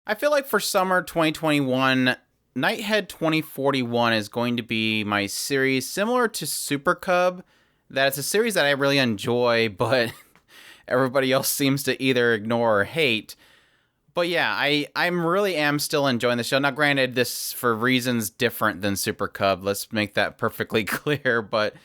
I feel like for summer 2021, Nighthead 2041 is going to be my series similar to Super Cub. That it's a series that I really enjoy, but everybody else seems to either ignore or hate. But yeah, I'm really am still enjoying the show. Now, granted, this for reasons different than Super Cub. Let's make that perfectly clear. But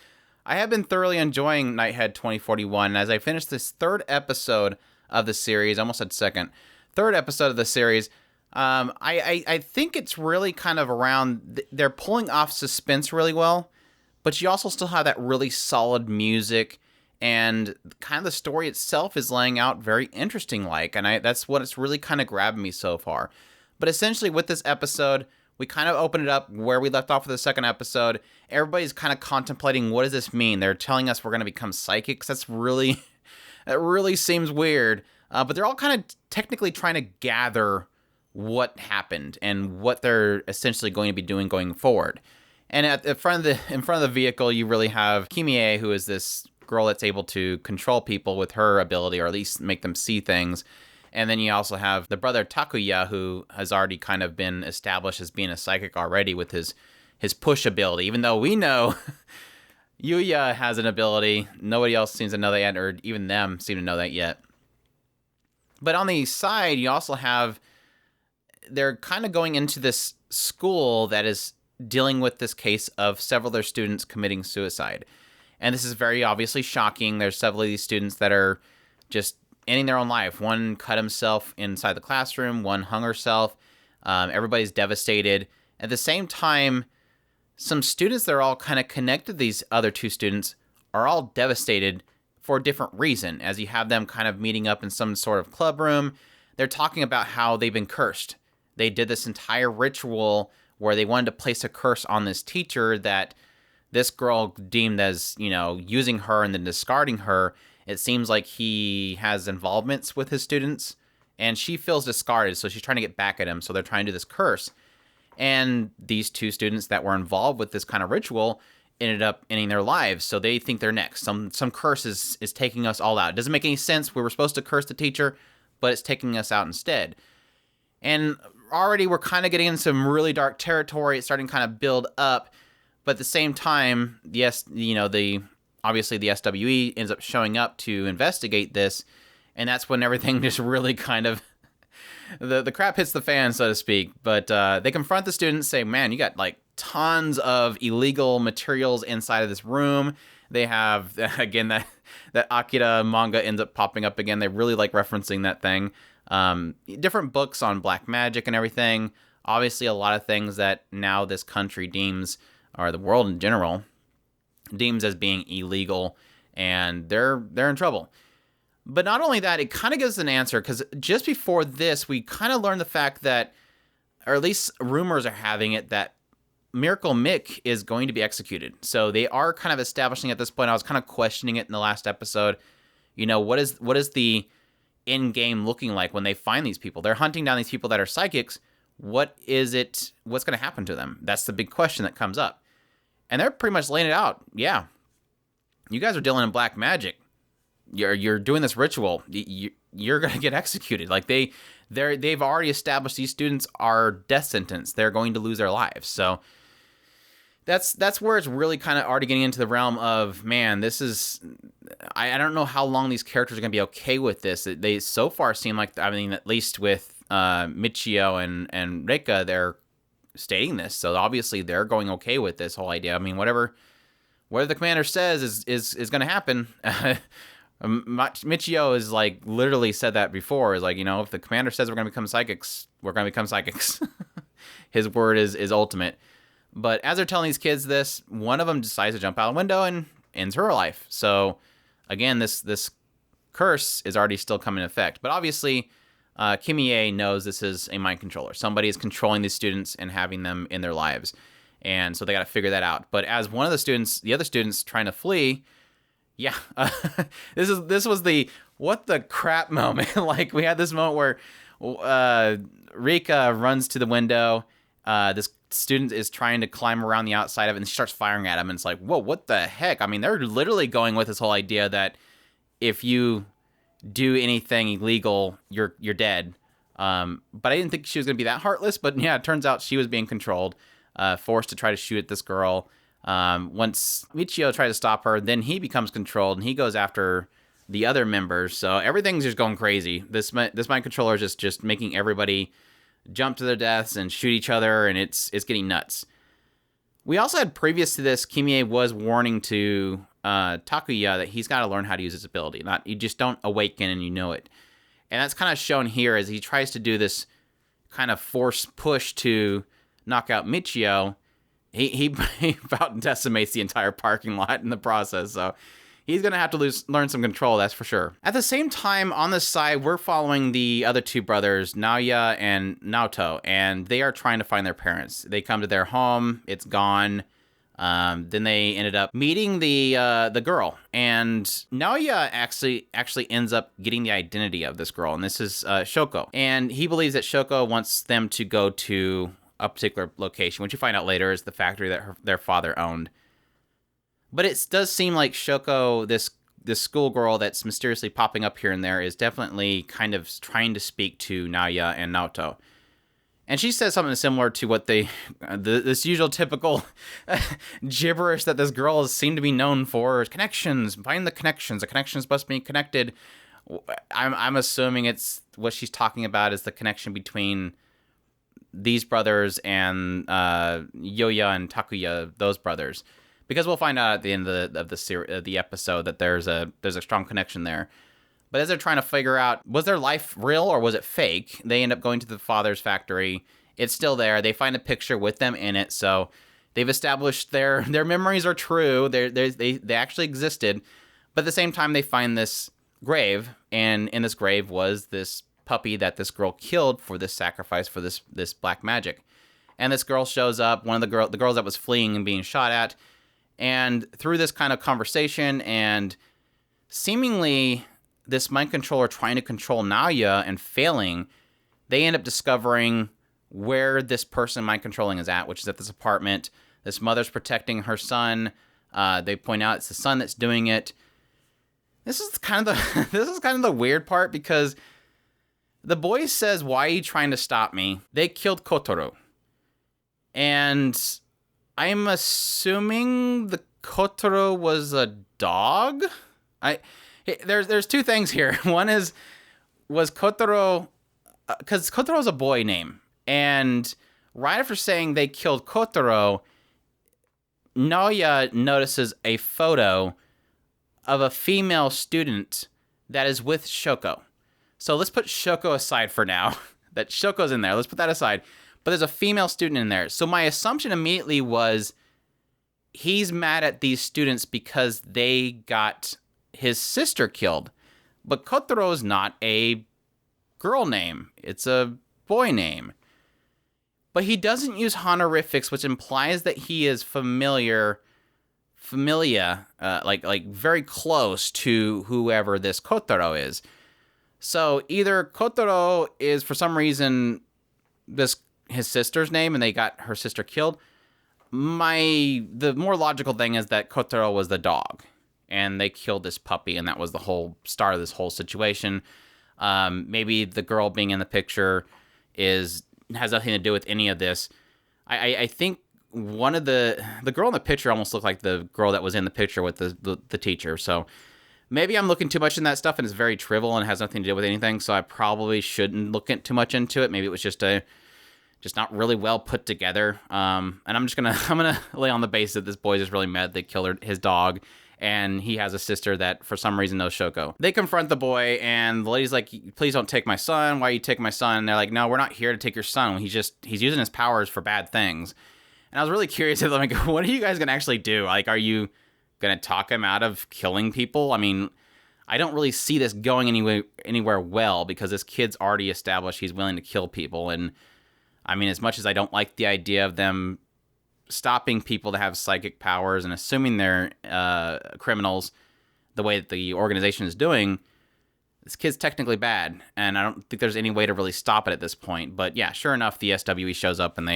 I have been thoroughly enjoying Nighthead 2041. As I finish this third episode of the series, I almost said second, third episode of the series, I think it's really kind of around. They're pulling off suspense really well, but you also still have that really solid music, and kind of the story itself is laying out very interesting. That's what it's really kind of grabbed me so far. But essentially, with this episode, we kind of open it up where we left off with the second episode. Everybody's kind of contemplating, what does this mean? They're telling us we're going to become psychics. That really seems weird. But they're all kind of technically trying to gather what happened and what they're essentially going to be doing going forward. And in front of the vehicle, you really have Kimie, who is this girl that's able to control people with her ability, or at least make them see things. And then you also have the brother Takuya, who has already kind of been established as being a psychic already with his push ability. Even though we know Yuya has an ability, nobody else seems to know that yet, or even them seem to know that yet. But on the side, you also have, they're kind of going into this school that is dealing with this case of several of their students committing suicide. And this is very obviously shocking. There's several of these students that are just ending their own life. One cut himself inside the classroom, one hung herself. Everybody's devastated. At the same time, some students that are all kind of connected to these other two students are all devastated for a different reason. As you have them kind of meeting up in some sort of club room, they're talking about how they've been cursed. They did this entire ritual where they wanted to place a curse on this teacher that this girl deemed as, using her and then discarding her. It seems like he has involvements with his students, and she feels discarded, so she's trying to get back at him, so they're trying to do this curse. And these two students that were involved with this kind of ritual ended up ending their lives, so they think they're next. Some curse is taking us all out. It doesn't make any sense. We were supposed to curse the teacher, but it's taking us out instead. And already we're kind of getting into some really dark territory. It's starting to kind of build up. But at the same time, yes, obviously the SWE ends up showing up to investigate this. And that's when everything just really kind of, the crap hits the fan, so to speak. But they confront the students, say, man, you got like tons of illegal materials inside of this room. They have, again, that Akira manga ends up popping up again. They really like referencing that thing. Different books on black magic and everything. Obviously, a lot of things that now this country deems, or the world in general, deems as being illegal, and they're in trouble. But not only that, it kind of gives an answer, because just before this, we kind of learned the fact that, or at least rumors are having it, that Miracle Mick is going to be executed. So they are kind of establishing at this point. I was kind of questioning it in the last episode. What is the end game looking like when they find these people? They're hunting down these people that are psychics. What's going to happen to them? That's the big question that comes up. And they're pretty much laying it out. Yeah, you guys are dealing in black magic. You're doing this ritual. You're going to get executed. Like they've already established these students are death sentence. They're going to lose their lives. So that's where it's really kind of already getting into the realm of, man, this is, I don't know how long these characters are going to be okay with this. They so far seem like, at least with Michio and Reika, they're stating this. So obviously they're going okay with this whole idea. Whatever the commander says is going to happen. Michio is like literally said that before. Is like, if the commander says we're going to become psychics, we're going to become psychics. His word is ultimate. But as they're telling these kids this, one of them decides to jump out a window and ends her life. So again, this curse is already still coming into effect. But obviously, Kimie knows this is a mind controller. Somebody is controlling these students and having them in their lives. And so they got to figure that out. But as one of the other students trying to flee, yeah, this was the what the crap moment. Like, we had this moment where Rika runs to the window. This student is trying to climb around the outside of it, and she starts firing at him. And it's like, whoa, what the heck? They're literally going with this whole idea that if you do anything illegal, you're dead. But I didn't think she was going to be that heartless. But yeah, it turns out she was being controlled, forced to try to shoot at this girl. Once Michio tries to stop her, then he becomes controlled and he goes after the other members. So everything's just going crazy. This mind controller is just making everybody jump to their deaths and shoot each other, and it's getting nuts. We also had, previous to this, Kimie was warning to Takuya that he's got to learn how to use his ability. Not, you just don't awaken and you know it. And that's kind of shown here as he tries to do this kind of force push to knock out Michio. He about decimates the entire parking lot in the process. So he's going to have to learn some control, that's for sure. At the same time, on the side, we're following the other two brothers, Naoya and Naoto, and they are trying to find their parents. They come to their home, it's gone. Then they ended up meeting the girl, and Naoya actually ends up getting the identity of this girl, and this is Shoko. And he believes that Shoko wants them to go to a particular location, which you find out later is the factory that their father owned. But it does seem like Shoko, this schoolgirl that's mysteriously popping up here and there, is definitely kind of trying to speak to Naoya and Naoto. And she says something similar to what this usual typical gibberish that this girl seemed to be known for: connections, find the connections. The connections must be connected. I'm assuming it's what she's talking about is the connection between these brothers and Yoya and Takuya, those brothers, because we'll find out at the end of the episode that there's a strong connection there. But as they're trying to figure out, was their life real or was it fake, they end up going to the father's factory. It's still there. They find a picture with them in it, so they've established their memories are true. They actually existed. But at the same time, they find this grave, and in this grave was this puppy that this girl killed for this sacrifice for this black magic. And this girl shows up, one of the girls that was fleeing and being shot at, and through this kind of conversation and seemingly this mind controller trying to control Naoya and failing, they end up discovering where this person mind controlling is at, which is at this apartment. This mother's protecting her son. They point out it's the son that's doing it. This is kind of the weird part, because the boy says, "Why are you trying to stop me? They killed Kotaro." And I'm assuming the Kotaro was a dog? There's two things here. One was Kotaro, because Kotaro's a boy name, and right after saying they killed Kotaro, Naoya notices a photo of a female student that is with Shoko. So let's put Shoko aside for now. That Shoko's in there. Let's put that aside. But there's a female student in there. So my assumption immediately was he's mad at these students because they got his sister killed. But Kotaro is not a girl name. It's a boy name. But he doesn't use honorifics, which implies that he is familia, like very close to whoever this Kotaro is. So either Kotaro is, for some reason, his sister's name, and they got her sister killed. The more logical thing is that Kotaro was the dog, and they killed this puppy, and that was the whole start of this whole situation. Maybe the girl being in the picture has nothing to do with any of this. I think one of the girl in the picture almost looked like the girl that was in the picture with the teacher. So maybe I'm looking too much in that stuff, and it's very trivial and has nothing to do with anything. So I probably shouldn't look too much into it. Maybe it was just not really well put together. And I'm gonna lay on the base that this boy's just really mad they killed his dog, and he has a sister that for some reason knows Shoko. They confront the boy, and the lady's like, "Please don't take my son. Why are you taking my son?" And they're like, "No, we're not here to take your son. He's using his powers for bad things." And I was really curious if, like, what are you guys gonna actually do? Like, are you gonna talk him out of killing people? I mean, I don't really see this going anywhere well, because this kid's already established he's willing to kill people. And I mean, as much as I don't like the idea of them stopping people that have psychic powers and assuming they're criminals the way that the organization is doing, this kid's technically bad, and I don't think there's any way to really stop it at this point. But yeah, sure enough, the SWE shows up, and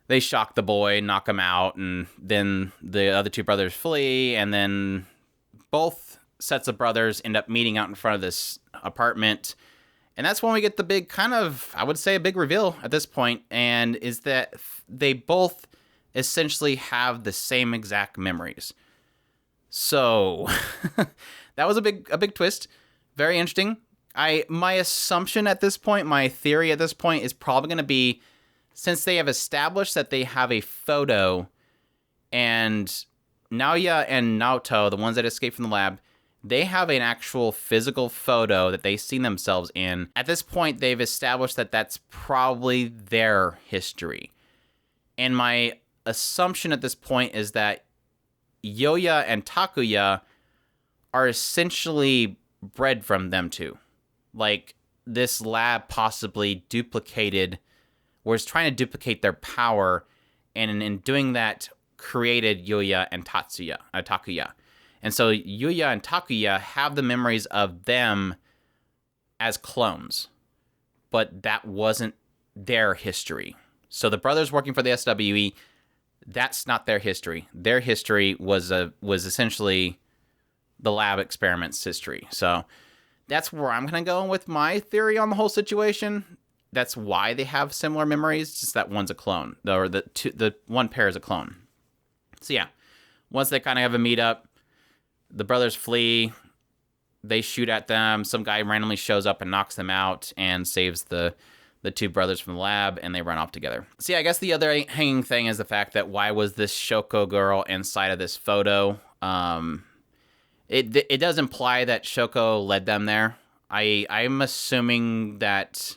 they shock the boy, knock him out, and then the other two brothers flee, and then both sets of brothers end up meeting out in front of this apartment. And that's when we get the big kind of, I would say, a big reveal at this point, and is that they both essentially have the same exact memories. So that was a big twist. Very interesting. My assumption at this point, my theory at this point is probably going to be, since they have established that they have a photo, and Naoya and Naoto, the ones that escaped from the lab, they have an actual physical photo that they've seen themselves in. At this point, they've established that that's probably their history. And my assumption at this point is that Yoya and Takuya are essentially bred from them two. Like, this lab possibly was trying to duplicate their power, and in doing that, created Yoya and Takuya. And so Yuya and Takuya have the memories of them as clones, but that wasn't their history. So the brothers working for the SWE, that's not their history. Their history was essentially the lab experiments history. So that's where I'm going to go with my theory on the whole situation. That's why they have similar memories, just that one's a clone, or the one pair is a clone. So yeah, once they kind of have a meetup, the brothers flee, they shoot at them, some guy randomly shows up and knocks them out and saves the two brothers from the lab, and they run off together. See, I guess the other hanging thing is the fact that why was this Shoko girl inside of this photo? It does imply that Shoko led them there. I'm assuming that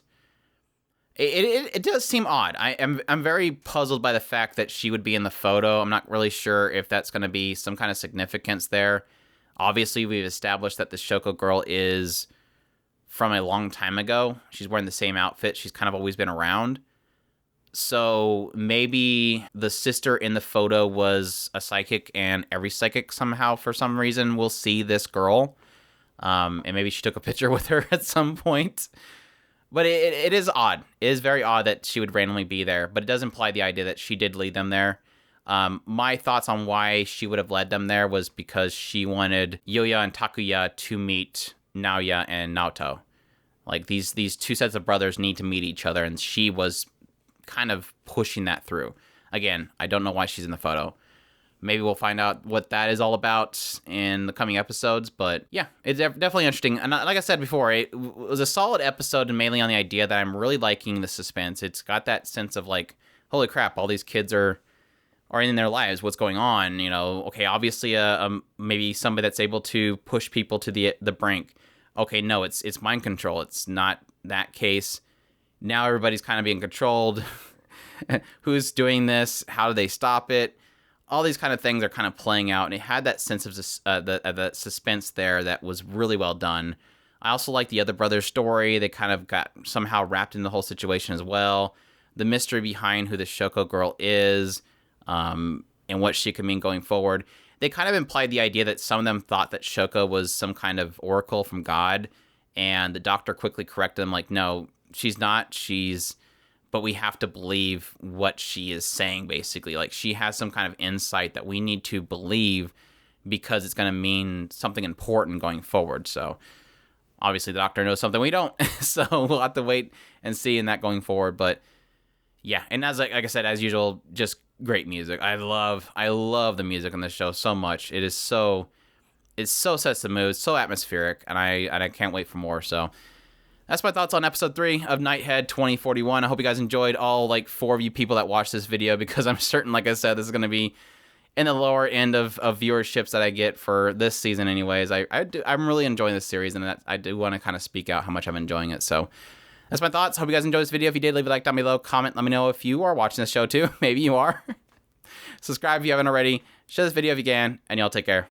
it does seem odd. I'm very puzzled by the fact that she would be in the photo. I'm not really sure if that's going to be some kind of significance there. Obviously, we've established that the Shoko girl is from a long time ago. She's wearing the same outfit. She's kind of always been around. So maybe the sister in the photo was a psychic, and every psychic somehow, for some reason, will see this girl. And maybe she took a picture with her at some point. But it is odd. It is very odd that she would randomly be there. But it does imply the idea that she did lead them there. My thoughts on why she would have led them there was because she wanted Yoya and Takuya to meet Naoya and Naoto. Like, these two sets of brothers need to meet each other, and she was kind of pushing that through. Again, I don't know why she's in the photo. Maybe we'll find out what that is all about in the coming episodes, but yeah, it's definitely interesting. And like I said before, it was a solid episode, and mainly on the idea that I'm really liking the suspense. It's got that sense of like, holy crap, all these kids are in their lives. What's going on? You know, okay, obviously, maybe somebody that's able to push people to the brink. Okay, no, it's mind control. It's not that case. Now everybody's kind of being controlled. Who's doing this? How do they stop it? All these kind of things are kind of playing out, and it had that sense of the suspense there that was really well done. I also like the other brother's story. They kind of got somehow wrapped in the whole situation as well. The mystery behind who the Shoko girl is, and what she could mean going forward. They kind of implied the idea that some of them thought that Shoko was some kind of oracle from God, and the doctor quickly corrected them, like, no, she's not. But we have to believe what she is saying, basically. Like, she has some kind of insight that we need to believe because it's going to mean something important going forward. So, obviously, the doctor knows something we don't. So, we'll have to wait and see in that going forward. But, yeah. And like I said, as usual, just great music. I love the music on this show so much. It so sets the mood, so atmospheric, and I can't wait for more. So, that's my thoughts on episode 3 of Nighthead 2041. I hope you guys enjoyed, all like 4 of you people that watched this video, because I'm certain, like I said, this is going to be in the lower end of viewerships that I get for this season anyways. I'm really enjoying this series, and I do want to kind of speak out how much I'm enjoying it. So that's my thoughts. Hope you guys enjoyed this video. If you did, leave a like down below. Comment, let me know if you are watching this show too. Maybe you are. Subscribe if you haven't already. Share this video if you can, and y'all take care.